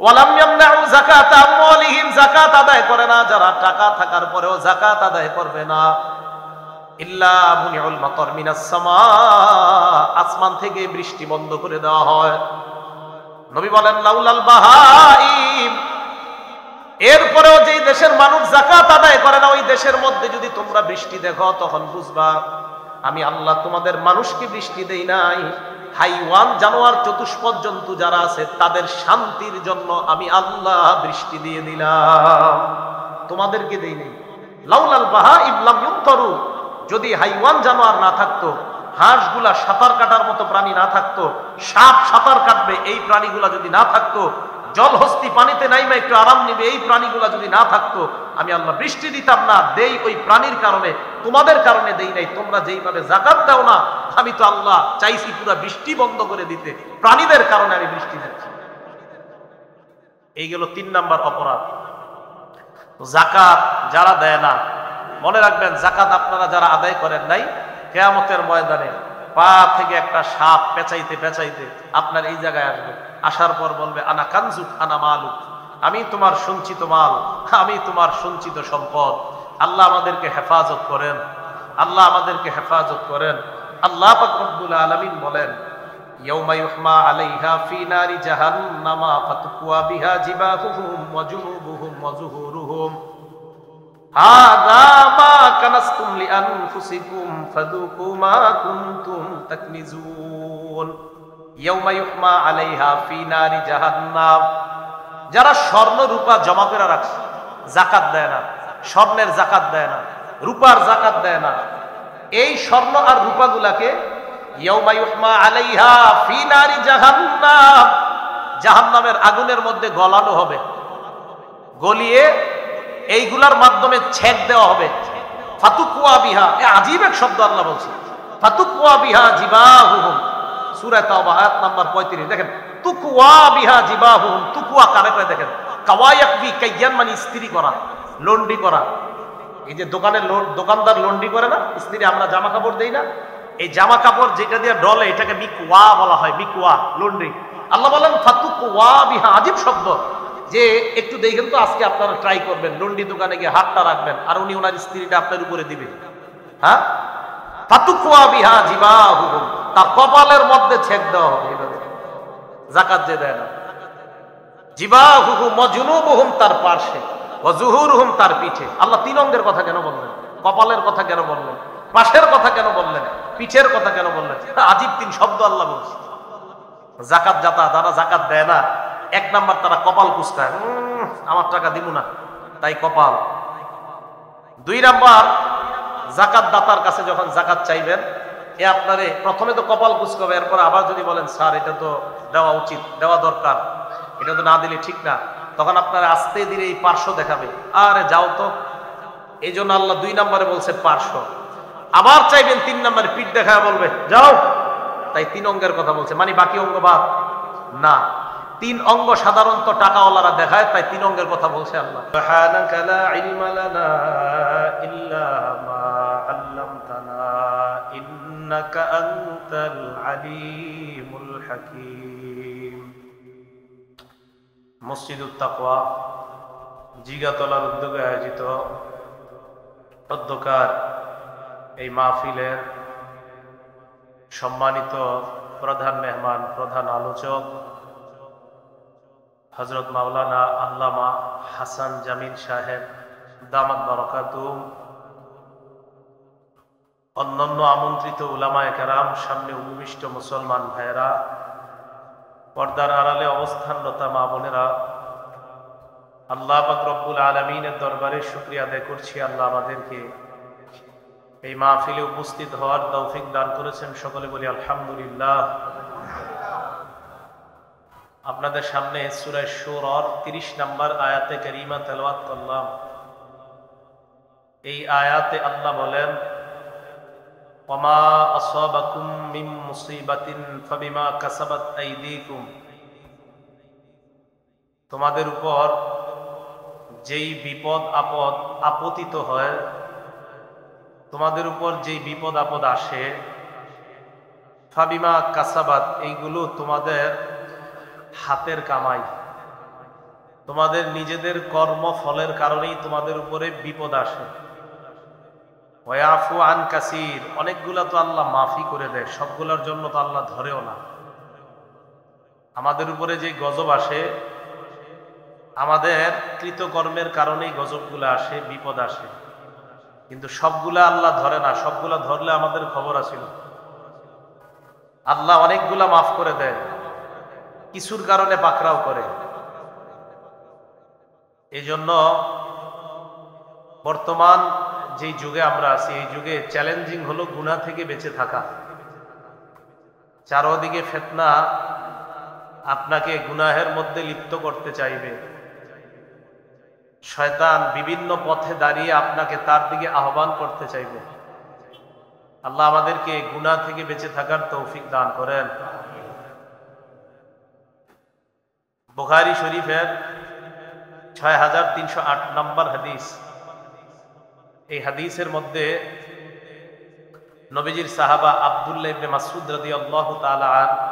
ওয়ালাম ইয়ামনাউ যাকাত আমওয়ালিহিম, যাকাত আদায় করে না যারা, টাকা থাকার পরেও যাকাত আদায় করবে না। ইল্লা মুনিউল মাতার মিনাস সামা, আসমান থেকে বৃষ্টি বন্ধ করে দেওয়া হয়। নবী বলেন লাউলাল বাহাইম, এরপরেও যেই দেশের মানুষ যাকাত আদায় করে না, ওই দেশের মধ্যে যদি তোমরা বৃষ্টি দেখো তখন বুঝবা আমি আল্লাহ তোমাদের মানুষকে বৃষ্টি দেই নাই, হাইওয়ান জানোয়ার চতুষ্পদ জন্তু যারা আছে তাদের শান্তির জন্য আমি আল্লাহ বৃষ্টি দিয়ে দিলাম, তোমাদেরকে দেই নাই। লাউলাল বাহাইম লাম ইউমতারু, যদি হাইওয়ান জানোয়ার না থাকতো, হাঁসগুলা সাঁতার কাটার মতো প্রাণী না থাকতো, সাপ সাঁতার কাটবে এই প্রাণীগুলা যদি না থাকতো, জলহস্তি পানিতে নাইমা একটু আরাম নিবে এই প্রাণীগুলা যদি না থাকতো, আমি আল্লাহ বৃষ্টি দিতাম না। দেই ওই প্রাণীর কারণে, তোমাদের কারণে দেই নাই। তোমরা যেইভাবে যাকাত দাও না, আমি তো আল্লাহ চাইছি পুরো বৃষ্টি বন্ধ করে দিতে, প্রাণীদের কারণে আমি বৃষ্টি দিচ্ছি। এই গেল 3 নাম্বার অপরাধ। যাকাত যারা দেয় না, মনে রাখবেন যাকাত আপনারা যারা আদায় করেন নাই, কিয়ামতের ময়দানে পা থেকে একটা সাপ পেঁচাইতে পেঁচাইতে আপনার এই জায়গায় আসবে, আসার পর বলবে আনা কানজুক আনা মালুক, আমি তোমার সঞ্চিত মাল, আমি তোমার সঞ্চিত সম্পদ। আল্লাহ আমাদেরকে হেফাজত করেন, আল্লাহ আমাদেরকে হেফাজত করেন। আল্লাহ পাক রব্বুল আলামিন বলেন ইয়াউমা ইউহমা আলাইহা ফি নারি জাহান্নামা ফাতুকওয়া বিহা জিবাহুহুম ওয়া জুনুবুহুম ওয়া যুহুরুহুম হাযা মা কানাসতুম লিআনফুসিকুম ফাযুকু মা কুনতুম তাকনিজুন। ইয়াউমা ইউহমা আলাইহা ফি নারি জাহান্নাম, যারা স্বর্ণ রূপা জমা করে রাখছে, যাকাত দেয় না, স্বর্ণের যাকাত দেয় না, রূপার যাকাত দেয় না, এই স্বর্ণ আর রূপাগুলাকে ইয়াউমা ইউহমা আলাইহা ফি নারি জাহান্নাম, জাহান্নামের আগুনের মধ্যে গলানো হবে, গলিয়ে এইগুলার মাধ্যমে ছেক দেওয়া হবে। ফাতুকওয়া বিহা, এ আজীব এক শব্দ আল্লাহ বলছে, ফাতুকওয়া বিহা জিবাহুহুম, সূরা তাওবা আয়াত নাম্বার 35। দেখেন তুকওয়া বিহা জিবাহুহুম, তুকওয়া কারে কয় দেখেন, কাওয়ায়াকবি কাইয়ান মানে ইস্ত্রি করা, লন্ডি করা। এই যে দোকানদার লন্ডি করে না, ইস্ত্রি আমরা জামা কাপড় দেই না, এই জামা কাপড় যেটা দিয়ে ডলে এটাকে মিকওয়া বলা হয়, মিকওয়া লন্ডি। আল্লাহ বলেন ফাতুকওয়া বিহা, আজীব শব্দ, যে একটু দেখেন তো আজকে আপনারা ট্রাই করবেন, লন্ডি দোকানে গিয়ে হাতটা রাখবেন আর উনি ওনার স্ত্রীটা আপনার উপরে দিবে। হ্যাঁ, ফাতুকওয়া বিহা জিবাহুহুম, তার কপালের মধ্যে ছেক দেওয়া হবে। যাকাত যে দেয় না, জিবাহুহুম ওয়া জুনুবুহুম, তার পার্শ্বে, ওয়া যুহুরুহুম, তার পিঠে। আল্লাহ 3 অঙ্গের কথা কেন বললেন? কপালের কথা কেন বললেন? পাশের কথা কেন বললেন? পিঠের কথা কেন বললেন? আজীব 3 শব্দ আল্লাহ বলছে। যাকাত যারা যাকাত দেয় না, 1 নাম্বার তারা কপাল কুঁচকায়, আমার টাকা দিব না তাই কপাল। 2 নাম্বার, যাকাত দাতার কাছে যখন যাকাত চাইবেন, এ আপনারে প্রথমে তো কপাল কুঁচকাবে, এরপর আবার যদি বলেন স্যার এটা তো দেওয়া উচিত, দেওয়া দরকার, এটা তো না দিলে ঠিক না, তখন আপনারা আস্তে ধীরে এই পার্শ্ব দেখাবে, আরে যাও তো। এই জন্য আল্লাহ 2 নাম্বারে বলছে পার্শ্ব। আবার চাইবেন 3 নাম্বারে পিঠ দেখায় বলবে যাও, তাই 3 অঙ্গের কথা বলছে, মানে বাকি অঙ্গ বাদ না। 3 অঙ্গ সাধারণত টাকাওয়ালারা দেখায়, তাই 3 অঙ্গের কথা বলছে আল্লাহ। সুবহানাকা লা ইলমা লানা ইল্লা মা আল্লামতানা ইন্নাকা আনতাল আলিমুল হাকীম। মসজিদুত তাকওয়া জিগাতলার উদ্যোগে আয়োজিত অধ্যকার এই মাহফিলের সম্মানিত প্রধান মেহমান, প্রধান আলোচক হযরত মাওলানা আল্লামা হাসান জামিল সাহেব দামাত বারাকাতুহু, অন্যান্য আমন্ত্রিত উলামায়ে কেরাম, সামনে উপবিষ্ট মুসলমান ভাইয়েরা, পর্দার আড়ালে অবস্থানরত মা বোনেরা, আল্লাহ পাক রব্বুল আলামিনের দরবারে শুকরিয়া আদায় করছি, আল্লাহ আমাদেরকে এই মাহফিলে উপস্থিত হওয়ার তৌফিক দান করেছেন। সকলে বলি আলহামদুলিল্লাহ। আপনাদের সামনে সূরা শুরার 30 নম্বর আয়াতে কারিমা তেলাওয়াত করলাম। এই আয়াতে আল্লাহ বলেন ওয়ামা আসাবাকুম মিন মুসিবাতিন ফাবিমা কাসাবাত আইদিকুম, তোমাদের উপর যেই বিপদ আপদ আপতিত হয়, তোমাদের উপর যেই বিপদ আপদ আসে, ফাবিমা কাসাবাত, এইগুলো তোমাদের হাতের কামাই, তোমাদের নিজেদের কর্মফলের কারণেই তোমাদের উপরে বিপদ আসে। ওয়াফু আন কাসির, অনেকগুলা তো আল্লাহ মাফি করে দেয়, সবগুলোর জন্য তো আল্লাহ ধরেও না। আমাদের উপরে যে গজব আসে আমাদের কৃতকর্মের কারণেই গজবগুলো আসে, বিপদ আসে, কিন্তু সবগুলা আল্লাহ ধরে না। সবগুলা ধরলে আমাদের খবর আছিল। আল্লাহ অনেকগুলা মাফ করে দেয়, কিছুর কারণে পাকড়াও করে। এই জন্য বর্তমান যে যুগে আমরা আছি, এই যুগে চ্যালেঞ্জিং হলো গুনাহ থেকে বেঁচে থাকা। চারদিকে ফিতনা আপনাকে গুনাহের মধ্যে লিপ্ত করতে চাইবে। শয়তান বিভিন্ন পথে দাঁড়িয়ে আপনাকে তার দিকে আহ্বান করতে চাইবে। আল্লাহ আমাদেরকে গুনাহ থেকে বেঁচে থাকার তৌফিক দান করেন। বুখারী শরীফের 6308 নম্বর হাদিস। এই হাদিসের মধ্যে নবীজির সাহাবা আব্দুল্লাহ ইবনে মাসউদ রাদিয়াল্লাহু তাআলা আনহু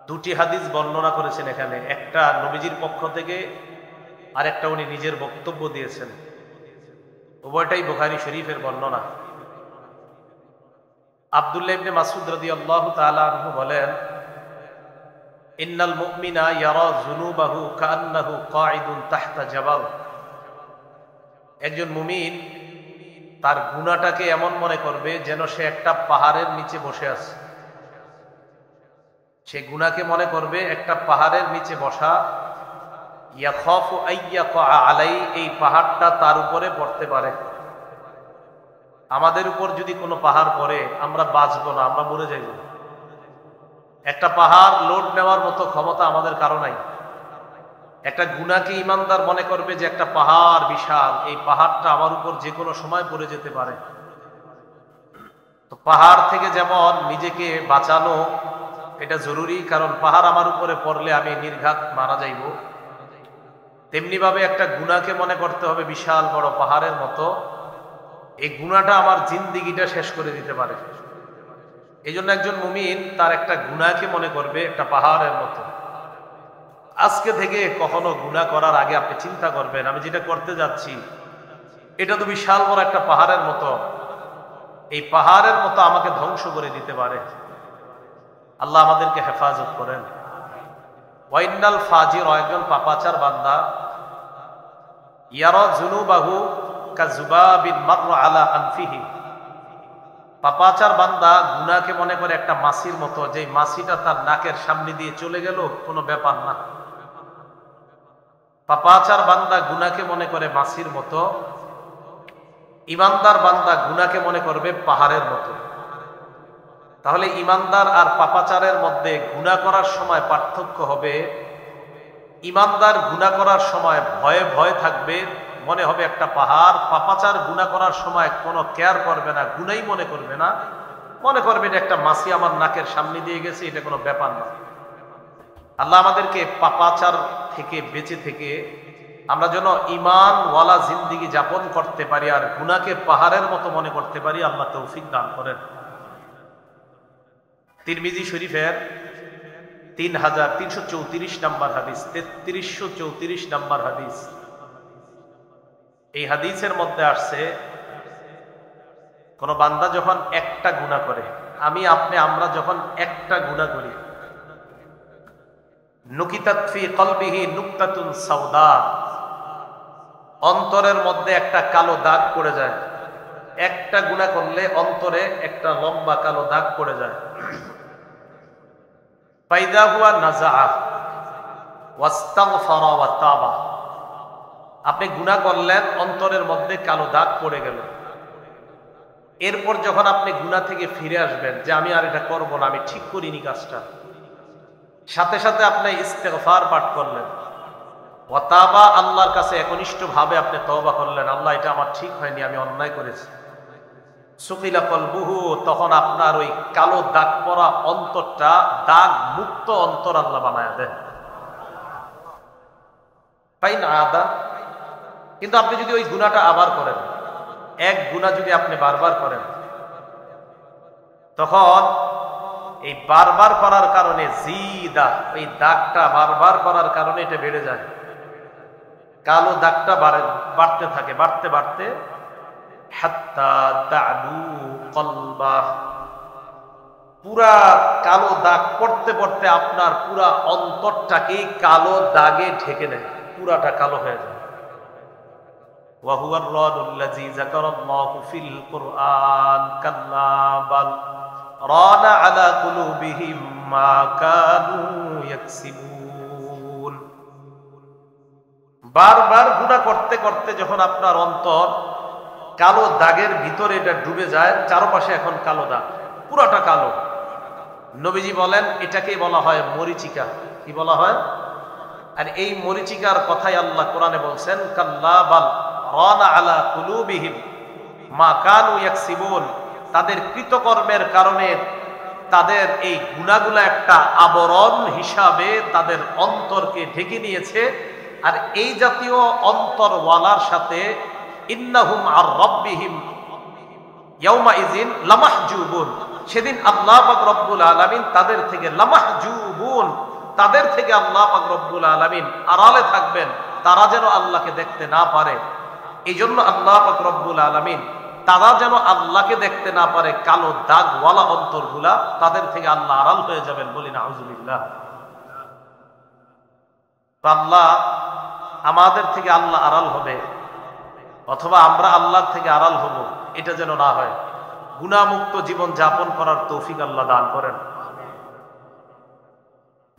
দুটি হাদিস বর্ণনা করেছেন এখানে। একটা নবীজির পক্ষ থেকে, আর একটা উনি নিজের বক্তব্য দিয়েছেন। উভয়টাই বুখারী শরীফের বর্ণনা। আব্দুল্লাহ ইবনে মাসউদ রাদিয়াল্লাহু তাআলা আনহু বলেন, ইন্নাল মুমিনা ইয়ারা যুনুবাহু কাআন্নাহু কাঈদুন তাহতা জাবাল। একজন মুমিন তার গুনাহটাকে এমন মনে করবে যেন সে একটা পাহাড়ের নিচে বসে আছে। সে গুনাহকে মনে করবে একটা পাহাড়ের নিচে বসা। ইয়াখাফু আইয়াকা আলাই, এই পাহাড়টা তার উপরে পড়তে পারে। আমাদের উপর যদি কোনো পাহাড় পড়ে আমরা বাঁচবো না, আমরা মরে যাইব। একটা পাহাড় লোড নেওয়ার মতো ক্ষমতা আমাদের কারো নাই। একটা গুনাহকে ইমানদার মনে করবে যে একটা পাহাড় বিশাল, এই পাহাড়টা আমার উপর যে কোনো সময় পড়ে যেতে পারে। তো পাহাড় থেকে যেমন নিজেকে বাঁচানো এটা জরুরি, কারণ পাহাড় আমার উপরে পড়লে আমি নির্ঘাত মারা যাইব। তেমনি ভাবে একটা গুনাহকে মনে করতে হবে বিশাল বড় পাহাড়ের মতো। এই গুনাহটা আমার জিন্দিগিটা শেষ করে দিতে পারে। এই জন্য একজন মুমিন তার একটা গুনাহকে মনে করবে একটা পাহাড়ের মতো। আজকে থেকে কখনো গুনাহ করার আগে আপনি চিন্তা করবেন, আমি যেটা করতে যাচ্ছি এটা তো বিশাল বড় একটা পাহাড়ের মতো। এই পাহাড়ের মতো আমাকে ধ্বংস করে দিতে পারে। আল্লাহ আমাদেরকে হেফাজত করেন। ওয়াইনাল ফাজির, একজন পাপাচার বান্দা, ইয়ারা যুনুবাহু কাযুবাবিন মাররা আলা আনফিহি। পাপাচার বান্দা গুনাহকে মনে করে একটা মাছির মতো, যে মাছিটা তার নাকের সামনে দিয়ে চলে গেল কোনো ব্যাপার না। পাপাচার বান্দা গুনাহকে মনে করে মাছির মতো। ইমানদার বান্দা গুনাহকে মনে করবে পাহাড়ের মতো। তাহলে ইমানদার আর পাপাচারের মধ্যে গুনাহ করার সময় পার্থক্য হবে, ইমানদার গুনাহ করার সময় ভয়ে ভয়ে থাকবে, মনে হবে একটা পাহাড়। পাপাচার গুনাহ করার সময় কোনো কেয়ার করবে না, গুনাহই মনে করবে না, মনে করবে এটা একটা মাছি আমার নাকের সামনে দিয়ে গেছে, এটা কোনো ব্যাপার না। আল্লাহ আমাদেরকে পাপাচার থেকে বেঁচে থেকে আমরা যেন ঈমানওয়ালা জিন্দেগি যাপন করতে পারি আর গুনাহকে পাহাড়ের মতো মনে করতে পারি। আল্লাহ তৌফিক দান করেন। তিরমিজি শরীফের 3334 নম্বর হাদিস, 3334 নম্বর হাদিস। এই হাদিসের মধ্যে আসছে, কোন বান্দা যখন একটা গুনাহ করে, আমি আপনি আমরা যখন একটা গুনাহ করি, নুকিতাত ফি কলবিহি নুকতাতুন সাওদা, অন্তরের মধ্যে একটা কালো দাগ পড়ে যায়। একটা গুনাহ করলে অন্তরে একটা লম্বা কালো দাগ পড়ে যায়। ফাইদা হুয়া নাযাআ ওয়াস্তাগফারা ওয়া তাবা। আপনি গুনাহ করলেন, অন্তরের মধ্যে কালো দাগ পড়ে গেল। এরপর যখন আপনি গুনাহ থেকে ফিরে আসবেন যে আমি আর এটা করব না, আমি ঠিক করিনি কাজটা, সাথে সাথে আপনি ইস্তেগফার পাঠ করলেন, ওয়া তাবা, আল্লাহর কাছে একনিষ্ঠভাবে আপনি তওবা করলেন, আল্লাহ এটা আমার ঠিক হয়নি, আমি অন্যায় করেছি। সুকিলা কলবুহু, তখন আপনার ওই কালো দাগ পড়া অন্তরটা দাগ মুক্ত অন্তর আল্লাহ বানায় দেন। তাই না আদা? কিন্তু আপনি যদি ওই গুনাহটা আবার করেন, এক গুনাহ যদি আপনি বারবার করেন, তখন এই বারবার করার কারণে জিদা, ওই দাগটা বারবার করার কারণে এটা বেড়ে যায়। কালো দাগটা বাড়তে থাকে, বাড়তে বাড়তে হাত্তা তা'লু কলবাহ, পুরা কালো দাগ পড়তে পড়তে আপনার পুরা অন্তরটাকে কালো দাগে ঢেকে নেয়, পুরাটা কালো হয়ে যায়। وهو الرعد الذي ذكر الله في القرآن كلا بل ران على قلوبهم ما كانوا يكسبون। বারবার গুনাহ করতে করতে যখন আপনার অন্তর কালো দাগের ভিতরে এটা ডুবে যায়, চারপাশে এখন কালো দাগ, পুরাটা কালো। নবীজি বলেন এটাকে বলা হয় মরিচিকা। কি বলা হয়? আর এই মরিচিকার কথাই আল্লাহ কোরআনে বলছেন, কাল্লা বাল রানা আলা কুলুবিহিম মা কানু ইয়াকসিবুন, তাদের কৃতকর্মের কারণে তাদের এই গুনাহগুলো একটা আবরণ হিসাবে তাদের অন্তরকে ঢেকে নিয়েছে। আর এই জাতীয় অন্তরওয়ালার সাথে ইন্নাহুম আর রাব্বিহিম ইয়াউমা ইযিন লামাহজুবুন, সেদিন আল্লাহ পাক রব্বুল আলামিন তাদের থেকে লামাহজুবুন, তাদের থেকে আল্লাহ পাক রব্বুল আলামিন আড়ালে থাকবেন, তারা যেন আল্লাহকে দেখতে না পারে। এই জন্য আল্লাহ পাক রব্বুল আলামিন তারা যেন আল্লাহকে দেখতে না পারে, কালো দাগওয়ালা অন্তরগুলা তাদের থেকে আল্লাহ আড়াল হয়ে যাবেন। বলি নাউজুবিল্লাহ। আল্লাহ আমাদের থেকে আল্লাহ আড়াল হবে অথবা আমরা আল্লাহর থেকে আড়াল হব, এটা যেন না হয়। গুনাহমুক্ত জীবন যাপন করার তৌফিক আল্লাহ দান করেন।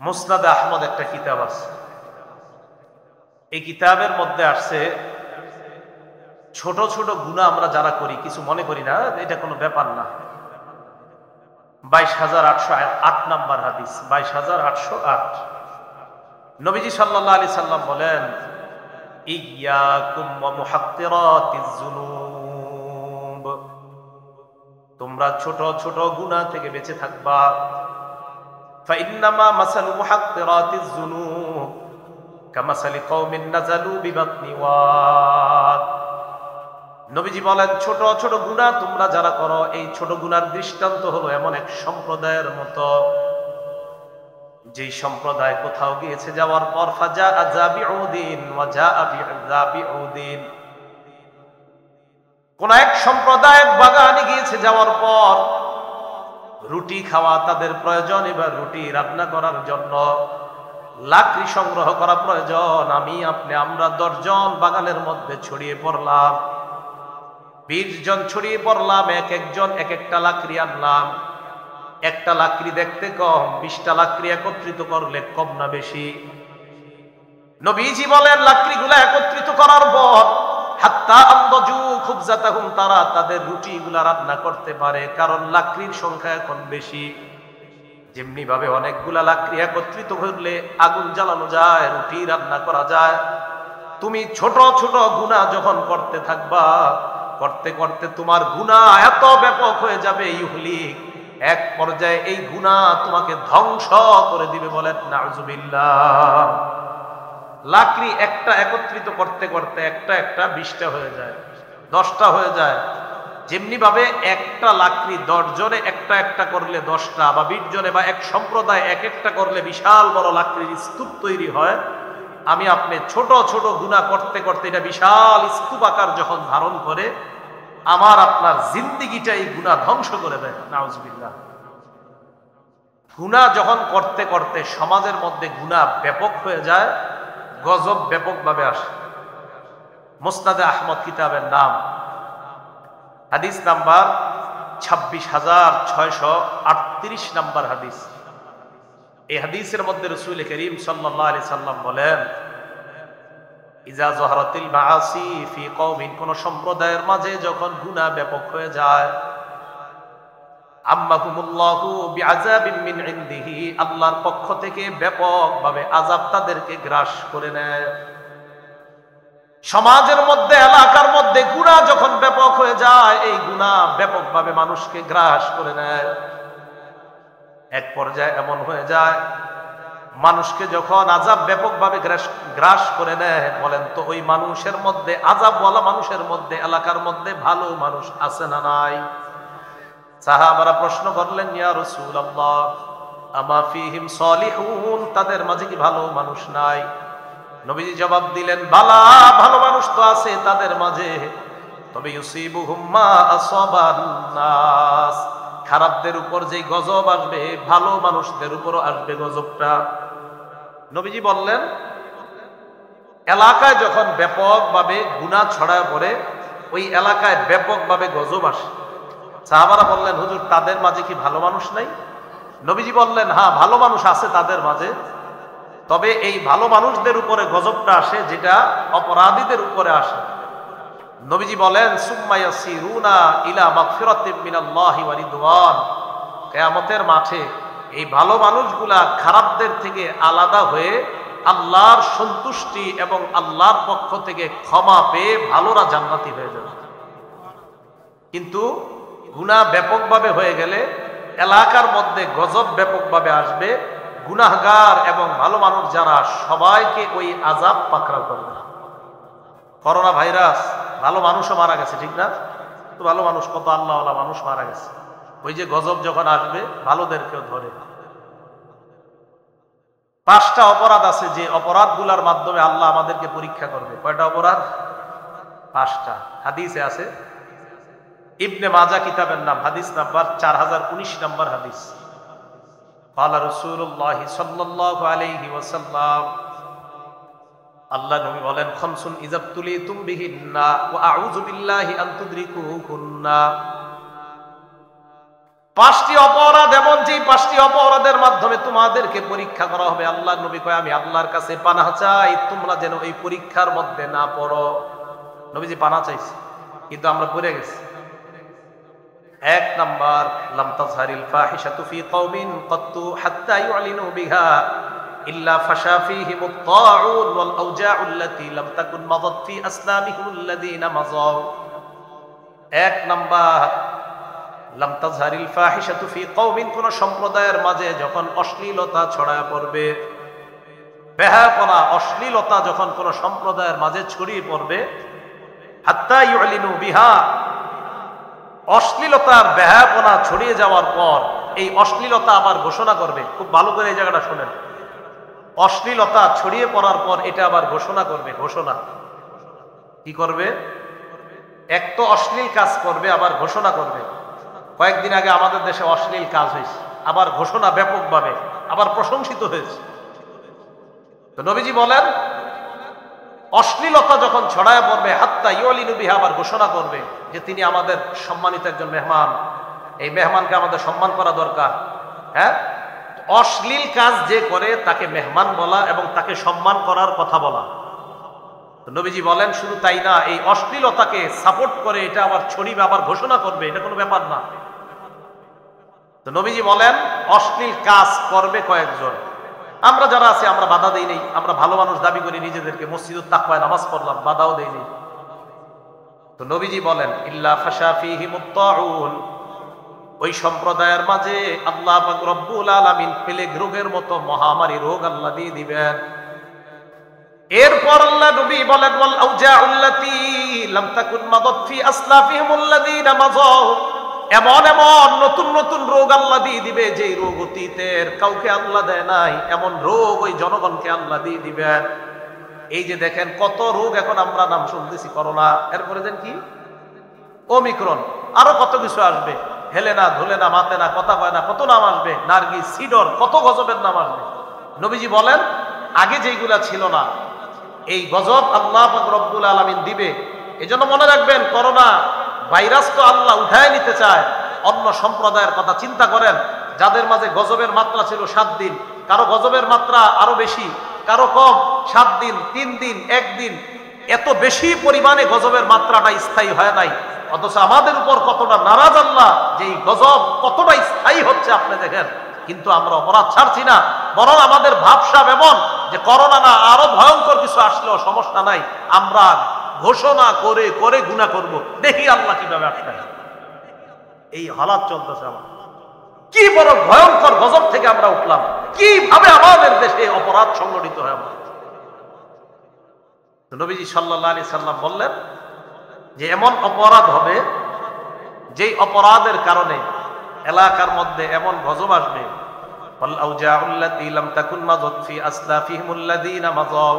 মুসনাদে আহমদ একটা কিতাব আছে, এই কিতাবের মধ্যে আসছে ছোট ছোট গুনাহ আমরা যারা করি, কিছু মনে করি না, এটা কোনো ব্যাপার না। 22,808 নাম্বার হাদিস, 22,808। নবীজি সাল্লাল্লাহু আলাইহি সাল্লাম বলেন, ইয়্যাকুম ওয়া মুহাক্কিরাতিজ যুনুব, তোমরা ছোট ছোট গুনাহ থেকে বেঁচে থাকবা। ফাইন্নামা মাসালু মুহাক্কিরাতিজ যুনুব কামাসালি কওমিন নাযালু বিবাতনি ওয়াদ। নবীজি বলেন, ছোট ছোট গুনাহ তোমরা যারা করো, এই ছোট গুনার দৃষ্টান্ত হলো এমন এক সম্প্রদায়ের মতো, যেই সম্প্রদায় কোথাও গিয়েছে যাওয়ার পর ফাজা আযাবিউদ্দিন ওয়া জাআ বিআযাবিউদ্দিন, কোন এক সম্প্রদায় বাগানে গিয়েছে যাওয়ার পর রুটি খাওয়া তাদের প্রয়োজন, এবার রুটি রান্না করার জন্য লাকড়ি সংগ্রহ করা প্রয়োজন। আমি আপনি আমরা 10 জন বাগানের মধ্যে ছড়িয়ে পড়লাম, 20 জন ছড়িয়ে পড়লাম, এক একজন এক একটা লাকড়ি আনলাম। একটা লাকড়ি দেখতে কম, 20টা লাকড়ি একত্রিত করলে কম না বেশি? নবীজি বলেন, লাকড়িগুলা একত্রিত করার পর হাত্তা আনদাজু খুবজাতাহুম, তারা তাদের রুটিগুলা রান্না করতে পারে, কারণ লাকড়ির সংখ্যা এখন বেশি। যেমনি ভাবে অনেকগুলা লাকড়ি একত্রিত করলে আগুন জ্বালানো যায়, রুটি রান্না করা যায়। তুমি ছোট ছোট গুনাহ যখন করতে থাকবা, করতে করতে তোমার গুনাহ এত ব্যাপক হয়ে যাবে, ইউহলিক, এক পর্যায়ে এই গুনাহ তোমাকে ধ্বংস করে দিবে। বলেন নাউজুবিল্লাহ। লাকড়ি একটা একত্রিত করতে করতে একটা একটা 20টা হয়ে যায়, 10টা হয়ে যায়। যেমনি ভাবে একটা লাকড়ি 10 জনে একটা একটা করলে 10টা, বা 20 জনে বা এক সম্প্রদায় এক একটা করলে বিশাল বড় লাকড়ির স্তূপ তৈরি হয়। আমি আপনি ছোট ছোট গুনাহ করতে করতে এটা বিশাল স্তূপ আকার যখন ধারণ করে, আমার আপনার জিন্দেগিটা এই গুনাহ ধ্বংস করে দেয়। নাউজুবিল্লাহ। গুনাহ যখন করতে করতে সমাজের মধ্যে গুনাহ ব্যাপক হয়ে যায়, গজব ব্যাপকভাবে আসে। মুসনাদে আহমদ কিতাবের নাম, হাদিস নাম্বার 26,638 নাম্বার হাদিস। এই হাদিসের মধ্যে রাসূল করিম সাল্লাল্লাহু আলাইহি সাল্লাম বলেন, ইজা যাহারাতিল মাআসি ফি কওমিন, কোন সম্প্রদায়ের মাঝে যখন গুনাহ ব্যাপক হয়ে যায়, আম্মাহুমুল্লাহু বিআযাবিন মিন ইনদিহি, আল্লাহর পক্ষ থেকে ব্যাপকভাবে আযাব তাদেরকে গ্রাস করে নেয়। সমাজের মধ্যে এলাকার মধ্যে গুনাহ যখন ব্যাপক হয়ে যায়, এই গুনাহ ব্যাপকভাবে মানুষকে গ্রাস করে নেয়। এক পর্যায়ে এমন হয়ে যায়, মানুষকে যখন আযাব ব্যাপকভাবে গ্রাস করে নেয়, বলেন তো ওই মানুষের মধ্যে, আযাবওয়ালা মানুষের মধ্যে, এলাকার মধ্যে ভালো মানুষ আছে না নাই? সাহাবারা প্রশ্ন করলেন, ইয়া রাসূলুল্লাহ আমা ফীহিম সালিহুন, তাদের মাঝে কি ভালো মানুষ নাই? নবীজি জবাব দিলেন, বালা, ভালো মানুষ তো আছে তাদের মাঝে, তবে ইউসিবুহুম মা আসাবান নাস, খারাপদের উপর যেই গজব আসবে ভালো মানুষদের উপরও আসবে গজবটা। নবীজি বললেন, এলাকায় যখন ব্যাপকভাবে গুনাহ ছড়ায় পড়ে, ওই এলাকায় ব্যাপকভাবে গজব আসে। সাহাবারা বললেন, হুজুর তাদের মাঝে কি ভালো মানুষ নাই? নবীজি বললেন, হ্যাঁ ভালো মানুষ আছে তাদের মাঝে, তবে এই ভালো মানুষদের উপরে গজবটা আসে যেটা অপরাধীদের উপরে আসে। নবীজি বলেন, সুম্মা ইয়াসিরুনা ইলা মাগফিরাতিম মিনাল্লাহি ওয়া রিদওয়ান, কিয়ামতের মাঠে এই ভালো মানুষগুলা খারাপদের থেকে আলাদা হয়ে আল্লাহর সন্তুষ্টি এবং আল্লাহর পক্ষ থেকে ক্ষমা পেয়ে ভালোরা জান্নাতি হয়ে যাবে। কিন্তু গুনাহ ব্যাপকভাবে হয়ে গেলে এলাকার মধ্যে গজব ব্যাপকভাবে আসবে, গুনাহগার এবং ভালো মানুষ যারা সবাইকে ওই আযাব পাকড়াও করবে। করোনা ভাইরাস, ভালো মানুষও মারা গেছে, ঠিক না? তো ভালো মানুষ, কত আল্লাহওয়ালা মানুষ মারা গেছে। ওই যে গজব যখন আসবে ভালোদেরকেও ধরে। 5টা অপরাধ আছে যে অপরাধগুলোর মাধ্যমে আল্লাহ আমাদেরকে পরীক্ষা করবে। কয়টা অপরাধ? 5টা। হাদিসে আছে, ইবনে মাজাহ কিতাবের নাম, হাদিস নাম্বার 4019 নম্বর হাদিস। ক্বালা রাসূলুল্লাহ সাল্লাল্লাহু আলাইহি ওয়াসাল্লাম, আল্লাহ নবী বলেন, খামসুন ইযাবতুলিতুম বিহিন্না ওয়া আউযু বিল্লাহি আন তুদরিকুহুন্না। 5টি অপরাধ এমন যে 5টি অপরাধের মাধ্যমে তোমাদেরকে পরীক্ষা করা হবে। আল্লাহ নবী কয়, আমি আল্লাহর কাছে পানাহ চাই তোমরা যেন এই পরীক্ষার মধ্যে না পড়ো। নবীজি পানাহ চাইছে, কিন্তু আমরা পড়ে গেছি। 1 নাম্বার, লাম তাজহারিল ফাহিশাতু ফি কওমিন ক্বাত্তু হাত্তা ইউলিনু বিহা ইল্লা ফাশা ফীহিমুত তাউন ওয়াল আওজাউ আল্লাতী লাম তাকুন মাদাত ফি আসলামিহিমুল্লাযীনা মাযাউ। 1 নাম্বার, লাম তাজহারিল ফাহিশাতু ফি কওমিন, কোন সম্প্রদায়ের মাঝে যখন অশ্লীলতা ছড়ায় পড়বে, বেহায়াপনা অশ্লীলতা যখন কোন সম্প্রদায়ের মাঝে ছড়িয়ে পড়বে, হাত্তা ইউলিনু বিহা, অশ্লীলতার বেহায়াপনা ছড়িয়ে যাওয়ার পর এই অশ্লীলতা আবার ঘোষণা করবে। খুব ভালো করে এই জায়গাটা শোনেন, অশ্লীলতা ছড়িয়ে পড়ার পর এটা আবার ঘোষণা করবে। ঘোষণা কি করবে? এক তো অশ্লীল কাজ করবে, আবার ঘোষণা করবে। কয়েকদিন আগে আমাদের দেশে অশ্লীল কাজ হয়েছে, আবার ঘোষণা ব্যাপকভাবে, আবার প্রশংসিত হয়েছে। তো নবীজি বলেন, অশ্লীলতা যখন ছড়ায় পড়বে, হাত্তা ইউলিনু বিহা, আবার ঘোষণা করবে যে তিনি আমাদের সম্মানিত একজন মেহমান, এই মেহমানকে আমাদের সম্মান করা দরকার। হ্যাঁ, অশ্লীল কাজ যে করে তাকে মেহমান বলা এবং তাকে সম্মান করার কথা বলা। নবীজি বলেন, শুধু তাই না, এই অশ্লীলতাকে সাপোর্ট করে এটা আবার ছড়িয়ে আবার ঘোষণা করবে, এটা কোনো ব্যাপার না। তো নবীজি বলেন, অশ্লীল কাজ করবে কয়েকজন, আমরা যারা আছি আমরা বাধা দেই নেই, আমরা ভালো মানুষ দাবি করি নিজেদেরকে, মসজিদুত তাকওয়ায় নামাজ পড়লাম, বাধাও দেই নেই। তো নবীজি বলেন, ইল্লা ফাশা ফীহিমুত তাউন, ওই সম্প্রদায়ের মাঝে আল্লাহ পাক রব্বুল আলামিন প্লেগ রোগের মতো মহামারী রোগ আল্লাহ দিয়ে দিবেন। এরপর আল্লাহ নবী বলেন, ওয়াল আওজাউল্লাতী লাম তাকুন মাদাত ফি আসলাফিহিমুল্লাযীনা মাযাউ, এমন এমন নতুন নতুন রোগ আল্লাহ দিয়ে দিবে যে রোগ অতীতের কাউকে আল্লাহ দেয় নাই, এমন রোগ ওই জনগণকে আল্লাহ দিয়ে দিবেন। এই যে দেখেন কত রোগ এখন আমরা নাম শুনতেছি, করোনা, এরপরে দেন কি ওমিক্রন, আরো কত কিছু আসবে, হেলে না, ধুলে না, মাতে না, কথা কয় না, কত নাম আসবে, নার্গিস, সিডর, কত গজবের নাম আসবে। নবীজি বলেন, আগে যেইগুলা ছিল না, এই গজব আল্লাহ পাক রব্বুল আলামিন দিবে। এজন্য মনে রাখবেন, করোনা ভাইরাস তো আল্লাহ উঠায় নিতে চায়। অন্য সম্প্রদায়ের কথা চিন্তা করেন, যাদের মাঝে গজবের মাত্রা ছিল 7 দিন, কারো গজবের মাত্রা আরো বেশি, কারো কম, 7 দিন, 3 দিন, 1 দিন, এত বেশি পরিমাণে গজবের মাত্রাটা স্থায়ী হয় নাই। অথচ আমাদের উপর কতটা নারাজ আল্লাহ, যে এই গজব কতটা স্থায়ী হচ্ছে আপনি দেখেন। কিন্তু আমরা অপরাধ ছাড়ছি না, বরং আমাদের ভাবসাব এমন যে করোনা না, আরো ভয়ঙ্কর কিছু আসলেও সমস্যা নাই, আমরা ঘোষণা করে করে গুনাহ করব, দেখি আল্লাহ কিভাবে আটকায়। এই হালাত চলতেছে আমার। কি বড় ভয়ঙ্কর গজব থেকে আমরা উঠলাম, কিভাবে আমাদের দেশে অপরাধ সংগঠিত হয়। আমার নবীজি সাল্লাল্লাহু আলাইহি সাল্লাম বললেন যে এমন অপরাধ হবে যেই অপরাধের কারণে এলাকার মধ্যে এমন গজব আসবে, ওয়াল আওজাউল্লাতী লাম তাকুন মাযাত ফি আসলাফিহিমুল্লাযীনা মাযাউ,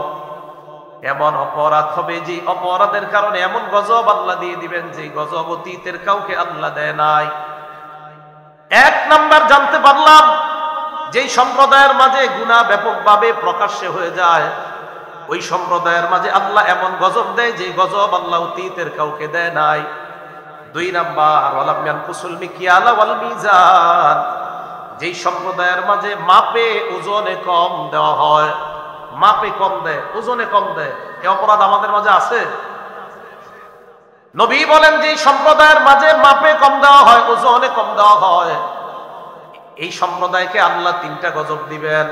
এমন অপরাধ হবে যে অপরাধের কারণে এমন গজব আল্লাহ দিয়ে দিবেন যে গজব অতীতের কাউকে আল্লাহ দেয় নাই। এক নাম্বার জানতে পারলাম, যেই সম্প্রদায়ের মাঝে গুনাহ ব্যাপকভাবে প্রকাশ্যে হয়ে যায়, ওই সম্প্রদায়ের মাঝে আল্লাহ এমন গজব দেয় যে গজব আল্লাহ অতীতের কাউকে দেয় নাই। দুই নাম্বার, ওয়ালাম ইয়ানকুসুল মিকিয়ালা ওয়াল মিজান, যেই সম্প্রদায়ের মাঝে মাপে ওজনে কম দেওয়া হয়, মাপে কম দেয়, ওজনে কম দেয়, এই অপরাধ আমাদের মাঝে আছে? নবী বলেন যে সম্প্রদায়ের মাঝে মাপে কম দেওয়া হয়, ওজনে কম দেওয়া হয়, এই সম্প্রদায়কে আল্লাহ তিনটা গজব দিবেন।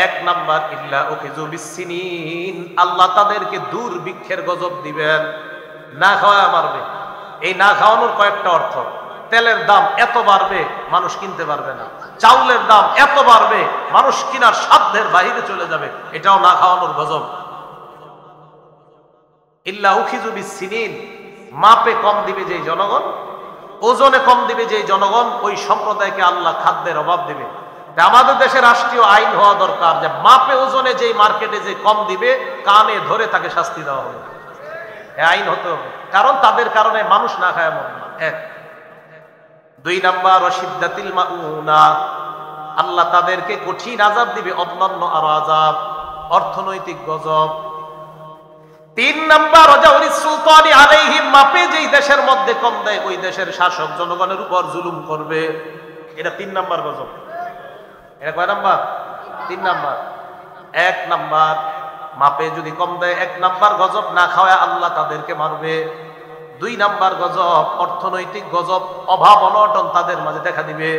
এক নাম্বার, ইল্লা উখিযু বিসসিনিন, আল্লাহ তাদেরকে দুর্ভিক্ষের গজব দিবেন, না খাওয়া মারবে। এই না খাওয়ানোর কয়েকটা অর্থ। তেলের দাম এত বাড়বে মানুষ কিনতে পারবে না, চাউলের দাম এত বাড়বে মানুষ কিনার সাধ্যের বাইরে চলে যাবে, এটাও না খাওয়ানোর গজব। ইল্লা উখিযু বিসসিনিন, মাপে কম দিবে যেই জনগণ, ওজনে কম দিবে যেই জনগণ, ওই সম্প্রদায়কে আল্লাহ খাদ্যের অভাব দিবে। আমাদের দেশে রাষ্ট্রীয় আইন হওয়া দরকার যে মাপে ওজনে যেই মার্কেটে যে কম দিবে কানে ধরে তাকে শাস্তি দেওয়া হবে, আইন হতে হবে, কারণ তাদের কারণে মানুষ না খায় মরবে না। এক। দুই নাম্বার, ওয়াশিদ্দাতিল মাউনা, আল্লাহ তাদেরকে কঠিন আযাব দিবে, অন্যান্য আরো আযাব, অর্থনৈতিক গজব। তিন নাম্বার, ওয়াজাউরিস সুলতানি আলাইহিম, মাপে যেই দেশের মধ্যে কম দেয় ওই দেশের শাসক জনগণের উপর জুলুম করবে, এটা তিন নাম্বার গজব। এটা কয় নাম্বার? তিন নাম্বার। এক নাম্বার, মাপে যদি কম দেয়, এক নাম্বার গজব, না খাওয়ায় আল্লাহ তাদেরকে মারবে। দুই নাম্বার গজব, অর্থনৈতিক গজব, অভাব অনটন তাদের মাঝে দেখা দিবে।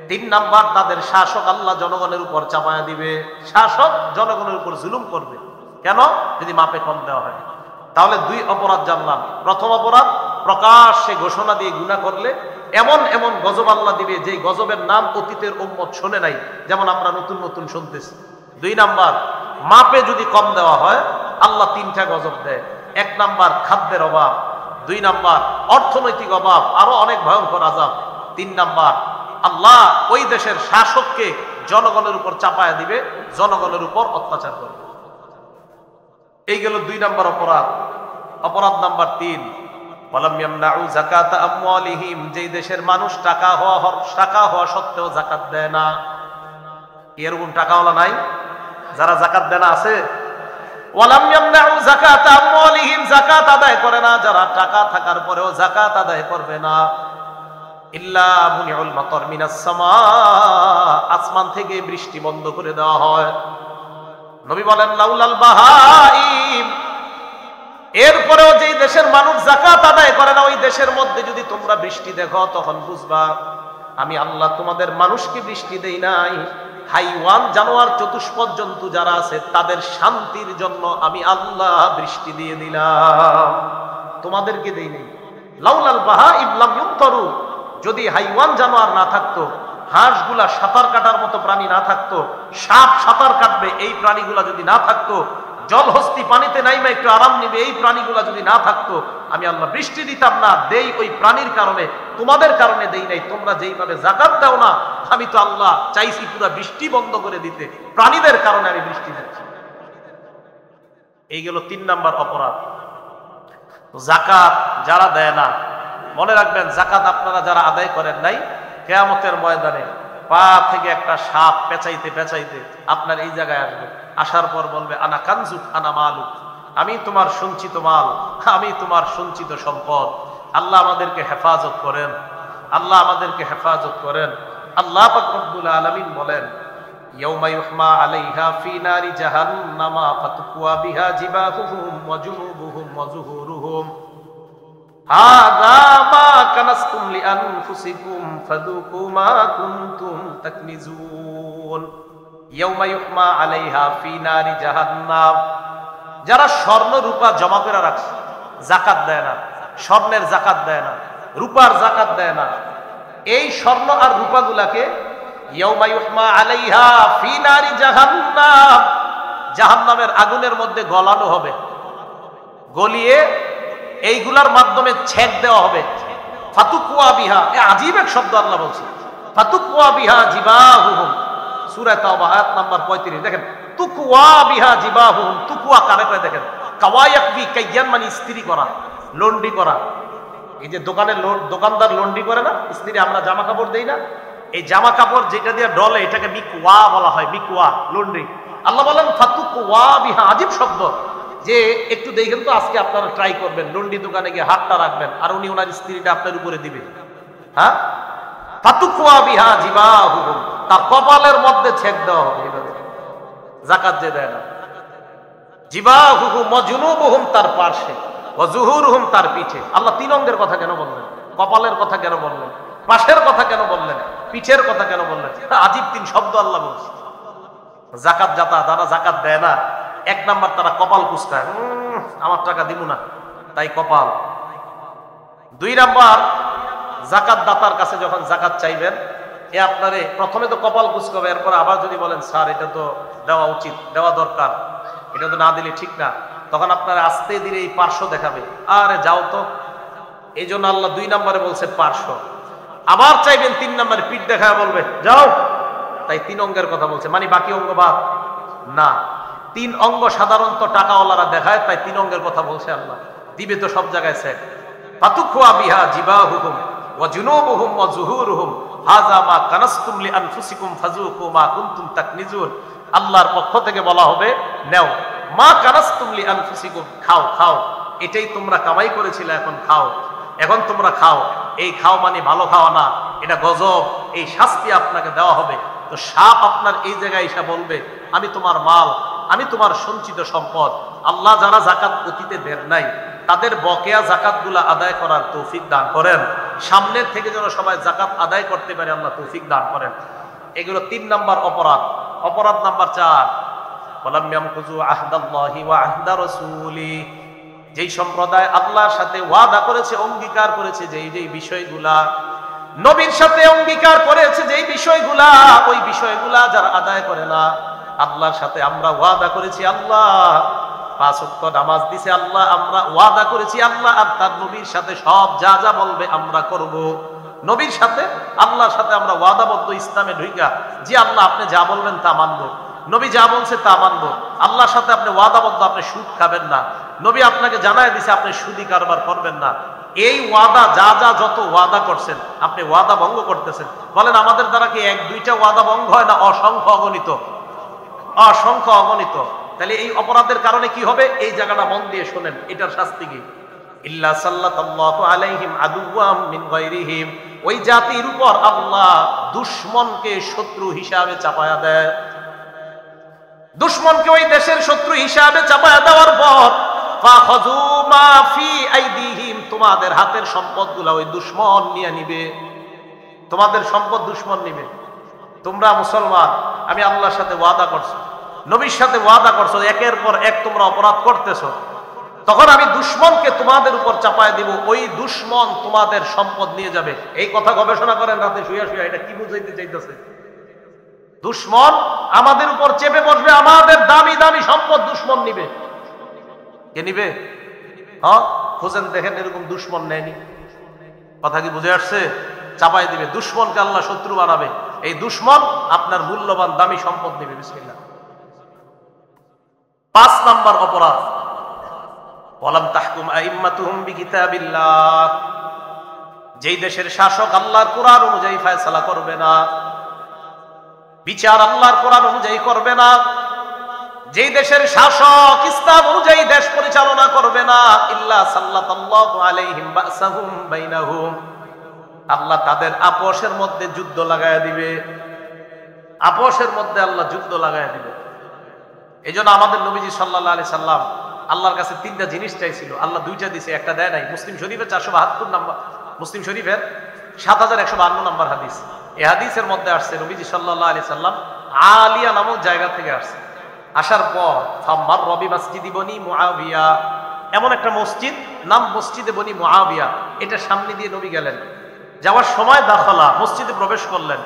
তিন নাম্বার, তাদের শাসক আল্লাহ জনগণের উপর চাপায়া দিবে, শাসক জনগণের উপর জুলুম করবে। কেন? যদি মাপে কম দেওয়া হয়। তাহলে দুই অপরাধ জানলাম। প্রথম অপরাধ, প্রকাশ্যে ঘোষণা দিয়ে গুনাহ করলে এমন এমন গজব আল্লাহ দিবে যে গজবের নাম অতীতের উম্মত শোনে নাই, যেমন আমরা নতুন নতুন শুনতেছি। দুই নাম্বার, মাপে যদি কম দেওয়া হয় আল্লাহ তিনটা গজব দেয়। এক নাম্বার, খাদ্যের অভাব। দুই নাম্বার, অর্থনৈতিক অভাব, আরো অনেক ভয়ঙ্কর আযাব। তিন নাম্বার, আল্লাহ ওই দেশের শাসককে জনগণের উপর চাপায়া দিবে, জনগণের উপর অত্যাচার করবে। এই গেল দুই নাম্বার অপরাধ। অপরাধ নাম্বার তিন, ওয়ালাম ইয়ামনাউ যাকাতা আমওয়ালিহিম, যেই দেশের মানুষ টাকা হওয়া সত্ত্বেও যাকাত দেয় না। এরকম টাকাওয়ালা নাই যারা যাকাত দেয় না? আছে। ওয়ালাম ইয়ামনাউ যাকাতা আমওয়ালিহিম, যাকাত আদায় করে না যারা, টাকা থাকার পরেও যাকাত আদায় করবে না। ইল্লা মুনিউল মাতার মিনাস সামা, আসমান থেকে বৃষ্টি বন্ধ করে দেওয়া হয়। নবী বলেন লাউলাল বাহাইম, এরপরেও যেই দেশের মানুষ যাকাত আদায় করে না, ওই দেশের মধ্যে যদি তোমরা বৃষ্টি দেখো তখন বুঝবা আমি আল্লাহ তোমাদের মানুষকে বৃষ্টি দেই নাই, হাইওয়ান জানোয়ার চতুষ্পদ জন্তু যারা আছে তাদের শান্তির জন্য আমি আল্লাহ বৃষ্টি দিয়ে দিলাম, তোমাদেরকে দেই নাই। লাউলাল বাহাইম লাম ইউতরু, যদি হাইওয়ান জানোয়ার না থাকতো, হাঁসগুলা সাঁতার কাটার মতো প্রাণী না থাকতো, সাপ সাঁতার কাটবে এই প্রাণীগুলা যদি না থাকতো, জলহস্তি পানিতে নাইমা একটু আরাম নিবে এই প্রাণীগুলা যদি না থাকতো, আমি আল্লাহ বৃষ্টি দিতাম না। দেই ওই প্রাণীর কারণে, তোমাদের কারণে দেই নাই। তোমরা যেইভাবে যাকাত দাও না, আমি তো আল্লাহ চাইছি পুরো বৃষ্টি বন্ধ করে দিতে, প্রাণীদের কারণে আমি বৃষ্টি দিচ্ছি। এই গেল তিন নাম্বার অপরাধ। যাকাত যারা দেয় না, মনে রাখবেন যাকাত আপনারা যারা আদায় করেন নাই, কিয়ামতের ময়দানে পা থেকে একটা সাপ পেঁচাইতে পেঁচাইতে আপনার এই জায়গায় আসবে। আসার পর বলবে আনা কানজুক আনা মালুক, আমি তোমার সঞ্চিত মাল, আমি তোমার সঞ্চিত সম্পদ। আল্লাহ আমাদেরকে হেফাজত করেন, আল্লাহ আমাদেরকে হেফাজত করেন। আল্লাহ পাক রব্বুল আলামিন বলেন ইয়াউমা ইউহমা আলাইহা ফি নারি জাহান্নামা ফাতুকওয়া বিহা জিবাহুহুম ওয়া জুনুবুহুম ওয়া যুহুরুহুম হাযা মা কানাসতুম লিআনফুসিকুম ফাযুকু মা কুনতুম তাকনিজুন। ইয়াউমা ইউহমা আলাইহা ফি নারি জাহান্নাম, যারা স্বর্ণ রূপা জমা করে রাখছে, যাকাত দেয় না, স্বর্ণের যাকাত দেয় না, রূপার যাকাত দেয় না, এই স্বর্ণ আর রূপাগুলাকে ইয়াউমা ইউহমা আলাইহা ফি নারি জাহান্নাম, জাহান্নামের আগুনের মধ্যে গলানো হবে, গলিয়ে এইগুলার মাধ্যমে ছেদ দেওয়া হবে। ফাতুকুয়া বিহা, এ আজীব এক শব্দ আল্লাহ বলছে, ফাতুকুয়া বিহা জিবাহুহুম, সূরা তাওবা আয়াত নাম্বার 35। দেখেন তুকওয়া বিহা জিবাহুম, তুকওয়া কারে কয় দেখেন, কাওয়ায়াকবি কাইয়ান মানে ইস্ত্রি করা, লন্ডি করা। এই যে দোকানদার লন্ডি করে না, স্ত্রী আমরা জামা কাপড় দেই না, এই জামা কাপড় যেটা দিয়ে ডলে এটাকে মিকওয়া বলা হয়, মিকওয়া লন্ডি। আল্লাহ বলেন ফাতুকওয়া বিহা, আজীব শব্দ, যে একটু দেখেন তো আজকে আপনারা ট্রাই করবেন, লন্ডি দোকানে গিয়ে হাতটা রাখবেন আর উনি ওনার স্ত্রীটা আপনার উপরে দিবে। হ্যাঁ, ফাতুকওয়া বিহা জিবাহুম, তার কপালের মধ্যে ছেদ দেওয়া হবে এইভাবে, যাকাত যে দেয় না। জিবাহুম ওয়াজুনুবুহুম, তার পার্শ্বে, ওয়াজুহুরুহুম, তার পিঠে। আল্লাহ তিন অঙ্গের কথা কেন বললেন? কপালের কথা কেন বললেন? পাশের কথা কেন বললেন? পিঠের কথা কেন বললেন? আজীব তিন শব্দ আল্লাহ বলছে। যাকাত যারা যাকাত দেয় না, এক নাম্বার তারা কপাল কুঁচকায়, আমার টাকা দিব না, তাই কপাল। দুই নাম্বার, যাকাত দাতার কাছে যখন যাকাত চাইবেন, এ আপনারে প্রথমে তো কপাল কুঁচকাবে, এরপর আবার যদি বলেন স্যার এটা তো দেওয়া উচিত, দেওয়া দরকার, এটা তো না দিলে ঠিক না, তখন আপনার আস্তে ধীরে এই পার্শ্ব দেখাবে, আরে যাও তো। এই জন্য আল্লাহ দুই নম্বরে বলছে পার্শ্ব। আবার চাইবেন তিন নম্বরে পিঠ দেখায় বলবে যাও, তাই তিন অঙ্গের কথা বলছে, মানে বাকি অঙ্গ বাদ না। তিন অঙ্গ সাধারণত টাকাওয়ালারা দেখায়, তাই তিন অঙ্গের কথা বলছে আল্লাহ। দিবে তো সব জায়গায় সেট। ফাতুকওয়া বিহা জিবাহুহুম ওয়া জুনুবুহুম ওয়া যুহুরুহুম হাযা মা কানাসতুম লিআনফুসিকুম ফাযুকু মা কুনতুম তাকনিজুন। আল্লাহর পক্ষ থেকে বলা হবে, নেও, মা কানাসতুম লিআনফুসিকুম, খাও খাও, এটাই তোমরা কামাই করেছিলে, এখন খাও, এখন তোমরা খাও। এই খাও মানে ভালো খাওয়া না, এটা গজব, এই শাস্তি আপনাকে দেওয়া হবে। তো সাপ আপনার এই জায়গায় এসে বলবে, আমি তোমার মাল, আমি তোমার সঞ্চিত সম্পদ। আল্লাহ যারা যাকাত অতীতে দেন নাই, তাদের বকেয়া জাকাত গুলা আদায় করার তৌফিক দান করেন। সামনের থেকে যেন সবাই জাকাত আদায় করতে পারে, আল্লাহ তৌফিক দান করেন। এগুলো তিন নাম্বার অপরাধ। অপরাধ নাম্বার 4, ওয়ালাম ইয়ামকুযু আহদাল্লাহি ওয়া আহদা রাসূলি, যেই সম্প্রদায় আল্লাহর সাথে ওয়াদা করেছে, অঙ্গীকার করেছে, যেই বিষয়গুলা নবীর সাথে অঙ্গীকার করেছে, যেই বিষয়গুলা, ওই বিষয়গুলা যারা আদায় করে না। আল্লাহর সাথে আমরা ওয়াদা করেছি, আল্লাহ 5 ওয়াক্ত নামাজ দিছে, আল্লাহ আমরা ওয়াদা করেছি, আল্লাহ আর তার নবীর সাথে সব যা যা বলবে আমরা করব। নবীর সাথে আল্লাহর সাথে আমরা ওয়াদাবদ্ধ, ইসলামে ঢুকা, যে আল্লাহ আপনি যা বলবেন তা মানব, নবী যা বলছে তা মানব। আল্লাহর সাথে আপনি ওয়াদাবদ্ধ, আপনি সুদ খাবেন না, নবী আপনাকে জানায় দিছে আপনি সুদি কারবার করবেন না। এই ওয়াদা যা যা যত ওয়াদা করছেন, আপনি ওয়াদা ভঙ্গ করতেছেন। বলেন আমাদের দ্বারা কি 1-2টা ওয়াদা ভঙ্গ হয় না? অসংখ্য অগণিত, অসংখ্য অগণিত। তাহলে এই অপরাধের কারণে কি হবে? এই জায়গাটা মন দিয়ে শোনেন, এটার শাস্তি কি? ইল্লা সাল্লাল্লাহু আলাইহিম আদুওয়াম মিন গায়রিহিম, ওই জাতির উপর আল্লাহ দুশমনকে শত্রু হিসাবে চাপায়া দেয়। দুশমনকে ওই দেশের শত্রু হিসাবে চাপায়া দেওয়ার পর ফাখাযু মা ফি আইদিহিম, তোমাদের হাতের সম্পদগুলো ওই দুশমন নিয়ে নিবে। তোমাদের সম্পদ দুশমন নিবে। তোমরা মুসলমান, আমি আল্লাহর সাথে ওয়াদা করছো, নবীর সাথে ওয়াদা করছো, একের পর এক তোমরা অপরাধ করতেছো, তখন আমি দুশমনকে তোমাদের উপর চাপায় দিব, ওই দুশমন তোমাদের সম্পদ নিয়ে যাবে। এই কথা গবেষণা করেন রাতে শুয়ে শুয়ে, এটা কি বুঝাইতে চাইতেছে? দুশমন আমাদের উপর চেপে বসবে, আমাদের দামি দামি সম্পদ দুশমন নিবে। কে নিবে? হ্যাঁ, খোঁজেন দেখেন, এরকম দুশমন নেয়নি। কথা কি বুঝে আসছে? চাপাই দিবে, দুশমনকে আল্লাহ শত্রু বানাবে, এই দুশমন আপনার মূল্যবান দামি সম্পদ নিবে। বিসমিল্লাহ। 5 নাম্বার অপরাধ, ওয়ালাম তাহকুম আইম্মাতুহুম বিকিতাবিল্লাহ, যেই দেশের শাসক আল্লাহর কোরআন অনুযায়ী ফয়সালা করবে না, বিচার আল্লাহর কোরআন অনুযায়ী করবে না, যেই দেশের শাসক ইসলাম অনুযায়ী দেশ পরিচালনা করবে না, ইল্লা সাল্লাল্লাহু আলাইহিম বাসাহুম বাইনাহুম, আল্লাহ তাদের আপোষের মধ্যে যুদ্ধ লাগায়া দিবে। আপোষের মধ্যে আল্লাহ যুদ্ধ লাগায়া দিবে। এই জন্য আমাদের নবীজি সাল্লাল্লাহু আলাইহি সাল্লাম আল্লাহর কাছে 3টা জিনিস চাইছিল, আল্লাহ 2টা দিছে, একটা দেয় নাই। মুসলিম শরীফের 472 নম্বর, মুসলিম শরীফের 7152 নম্বর হাদিস। এই হাদিসের মধ্যে আসছে নবীজি সাল্লাল্লাহু আলাইহি সাল্লাম আলিয়া নামক জায়গা থেকে আসছে। আসার পর ফাম্মার রবি মসজিদি বনি মুআবিয়া, এমন একটা মসজিদ নাম মসজিদে বনি মুআবিয়া, এটা সামনে দিয়ে নবী গেলেন। যাওয়ার সময় দাখালা, মসজিদে প্রবেশ করলেন,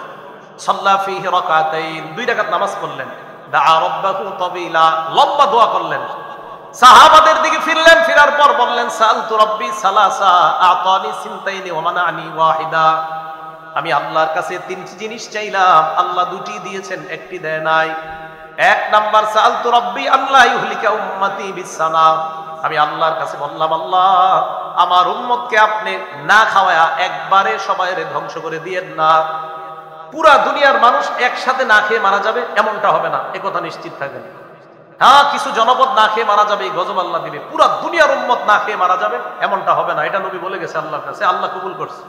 সাল্লা ফীহি রাকাতাইন, 2 রাকাত নামাজ পড়লেন, দাআ রাব্বাহু তাবিলা, লম্বা দোয়া করলেন। সাহাবাদের দিকে ফিরলেন, ফিরার পর বললেন সালতু রাব্বি সালাসা আতানি সিনতাইনি ওয়া মানানি ওয়াহিদা, আমি আল্লাহর কাছে 3টি জিনিস চাইলাম, আল্লাহ 2টি দিয়েছেন, একটি দেয় নাই। এক নাম্বার সালতু রাব্বি আল্লাহ ইউহলিকা উম্মতি বিসানা, আমি আল্লাহর কাছে বললাম, আল্লাহ আমার উম্মতকে আপনি না খাওয়ায়া একবারে সবাইরে ধ্বংস করে দিয়েন না। পুরা দুনিয়ার মানুষ একসাথে না খেয়ে মারা যাবে এমনটা হবে না, একথা নিশ্চিত থাকেন। হ্যাঁ, কিছু জনপদ না খেয়ে মারা যাবে, এই গজব আল্লাহ দিবে। পুরা দুনিয়ার উম্মত না খেয়ে মারা যাবে এমনটা হবে না, এটা নবী বলে গেছে আল্লাহর কাছে, আল্লাহ কবুল করছে।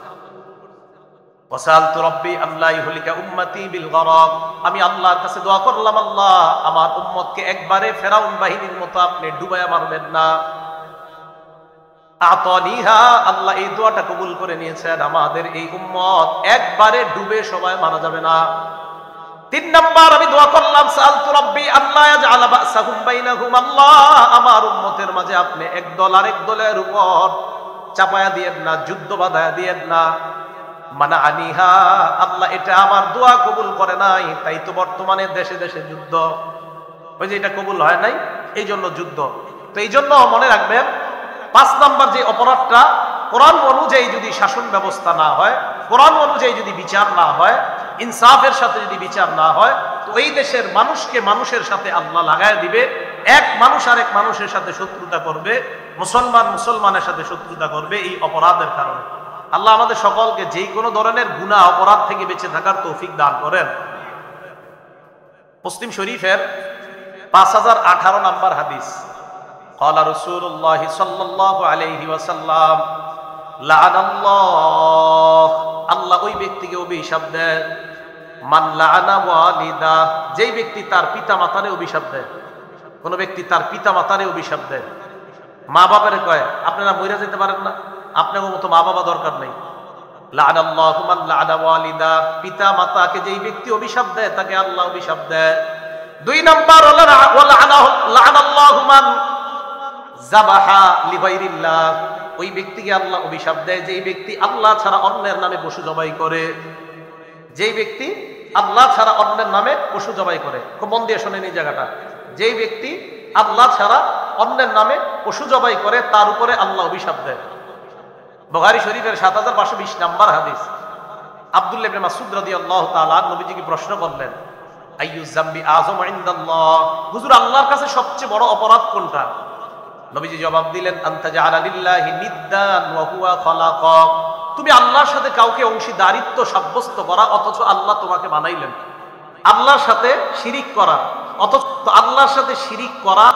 ওয়াসালতু রাব্বি আল্লাহ ইউহলিকা উম্মতি বিল গরাক, আমি আল্লাহর কাছে দোয়া করলাম, আল্লাহ আমার উম্মতকে একবারে ফেরাউন বাহিনীর মতো আপনি ডুবায়া মারবেন না। আতানিহা, আল্লাহ এই দোয়াটা কবুল করে নিয়েছেন, আমাদের এই উম্মত একবারে ডুবে সবাই মারা যাবে না। তিন নাম্বার আমি দোয়া করলাম, সালতু রাব্বি আল্লাহ ইয়াজআলা বাসাহুম বাইনাহুম, আল্লাহ আমার উম্মতের মাঝে আপনি এক দল আরেক দলের উপর চাপায়া দিয়েন না, যুদ্ধ বাঁধায়া দিয়েন না। মানা আনিহা, আল্লাহ এটা আমার দোয়া কবুল করে নাই, তাই তো বর্তমানে দেশে দেশে যুদ্ধ। ওই যে এটা কবুল হয় নাই, এই জন্য যুদ্ধ। তো এই জন্য মনে রাখবেন, 5 নাম্বার যে অপরাধটা, কোরআন অনুযায়ী যদি শাসন ব্যবস্থা না হয়, কোরআন অনুযায়ী যদি বিচার না হয়, ইনসাফের সাথে যদি বিচার না হয়, তো এই দেশের মানুষকে মানুষের সাথে আল্লাহ লাগায় দিবে। এক মানুষ আরেক মানুষের সাথে শত্রুতা করবে, মুসলমান মুসলমানের সাথে শত্রুতা করবে এই অপরাধের কারণে। আল্লাহ আমাদের সকলকে যেই কোনো ধরনের গুনাহ অপরাধ থেকে বেঁচে থাকার তৌফিক দান করেন। মুসলিম শরীফের 5018 নাম্বার হাদিস, قال رسول الله صلى الله عليه وسلم لعن الله, আল্লাহ ওই ব্যক্তিকে অভিশাপ দেয়, মান লাআনা ওয়ালিদা, যেই ব্যক্তি তার পিতা মাতারে অভিশাপ দেয়। কোন ব্যক্তি তার পিতা মাতারে অভিশাপ দেয়, মা বাবারে কয় আপনারা মইরা যেতে পারেন না, আপনার মতো মা বাবা দরকার নেই। লাআনাল্লাহু মান লাআনা ওয়ালিদা, পিতা মাতাকে যেই ব্যক্তি অভিশাপ দেয় তাকে আল্লাহ অভিশাপ দেয়। 2 নাম্বার লাআনাল্লাহু মান যাবাহা লিগাইরিল্লাহ, ওই ব্যক্তিকে আল্লাহ অভিশাপ দেয় যেই ব্যক্তি আল্লাহ ছাড়া অন্যের নামে পশু জবাই করে। যেই ব্যক্তি আল্লাহ ছাড়া অন্যের নামে পশু জবাই করে, খুব মন দিয়ে শোনেন এই জায়গাটা, যেই ব্যক্তি আল্লাহ ছাড়া অন্যের নামে পশু জবাই করে তার উপরে আল্লাহ অভিশাপ দেয়। বুখারী শরীফের 7520 নাম্বার হাদিস, আব্দুল্লাহ ইবনে মাসউদ রাদিয়াল্লাহু তাআলা নবীজিকে প্রশ্ন করলেন, আইয়ুজ যামবি আযম ইনদাল্লাহ, হুজুর আল্লাহর কাছে সবচেয়ে বড় অপরাধ কোনটা? নবীজি জবাব দিলেন, আনতা জাআলা লিল্লাহি নিদ্দান ওয়া হুয়া খালাকাক, তুমি আল্লাহর সাথে কাউকে অংশীদারিত্ব সাব্যস্ত করা অথচ আল্লাহ তোমাকে বানাইলেন। আল্লাহর সাথে শিরিক করা, অথচ আল্লাহর সাথে শিরিক করা